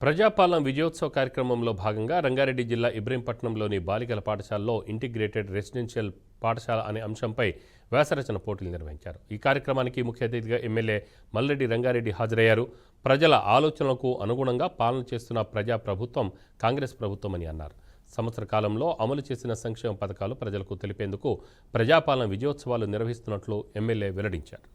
ప్రజాపాలన విజయోత్సవ కార్యక్రమంలో భాగంగా రంగారెడ్డి జిల్లా ఇబ్రహీంపట్నంలోని బాలికల పాఠశాలలో ఇంటిగ్రేటెడ్ రెసిడెన్షియల్ పాఠశాల అనే అంశంపై వ్యాసరచన పోటీలు నిర్వహించారు. ఈ కార్యక్రమానికి ముఖ్య అతిథిగా ఎమ్మెల్యే మల్రెడ్డి రంగారెడ్డి హాజరయ్యారు. ప్రజల ఆలోచనలకు అనుగుణంగా పాలన చేస్తున్న ప్రజా ప్రభుత్వం కాంగ్రెస్ ప్రభుత్వం అని అన్నారు. సంవత్సర కాలంలో అమలు చేసిన సంక్షేమ పథకాలు ప్రజలకు తెలిపేందుకు ప్రజాపాలన విజయోత్సవాలు నిర్వహిస్తున్నట్లు ఎమ్మెల్యే వెల్లడించారు.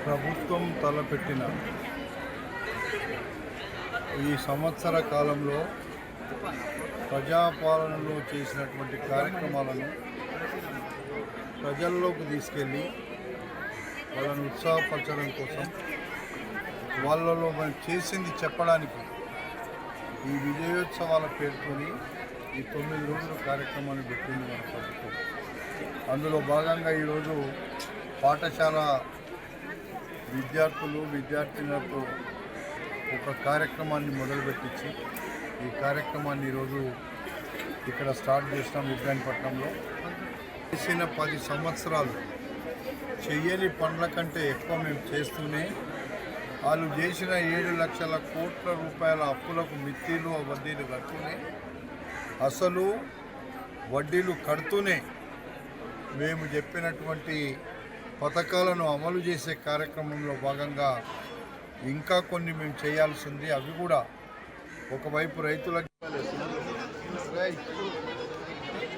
ప్రభుత్వం తలపెట్టిన ఈ సంవత్సర కాలంలో ప్రజాపాలనలో చేసినటువంటి కార్యక్రమాలను ప్రజల్లోకి తీసుకెళ్ళి వాళ్ళను ఉత్సాహపరచడం కోసం వాళ్ళలో మనం చేసింది చెప్పడానికి ఈ విజయోత్సవాల పేరుతోని ఈ 9 రోజుల కార్యక్రమాన్ని పెట్టింది మన ప్రభుత్వం. అందులో భాగంగా ఈరోజు పాఠశాల విద్యార్థులు విద్యార్థినులతో ఒక కార్యక్రమాన్ని మొదలుపెట్టించి ఈ కార్యక్రమాన్ని ఈరోజు ఇక్కడ స్టార్ట్ చేసినాం. ఇబ్రహీంపట్నంలో చేసిన 10 సంవత్సరాలు చెయ్యని పనుల కంటే ఎక్కువ మేము చేస్తూనే వాళ్ళు చేసిన 7 లక్షల కోట్ల రూపాయల అప్పులకు మిత్తిలు వడ్డీలు కడుతూనే అసలు వడ్డీలు కడుతూనే మేము చెప్పినటువంటి పథకాలను అమలు చేసే కార్యక్రమంలో భాగంగా ఇంకా కొన్ని మేము చేయాల్సి ఉంది. అవి కూడా ఒకవైపు రైతులకు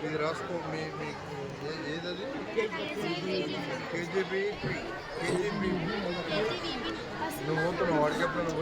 ఇది రాసుకో మీకు ఏదది కేజీబీ నువ్వు పోతున్నావు వాడికి ఎప్పుడు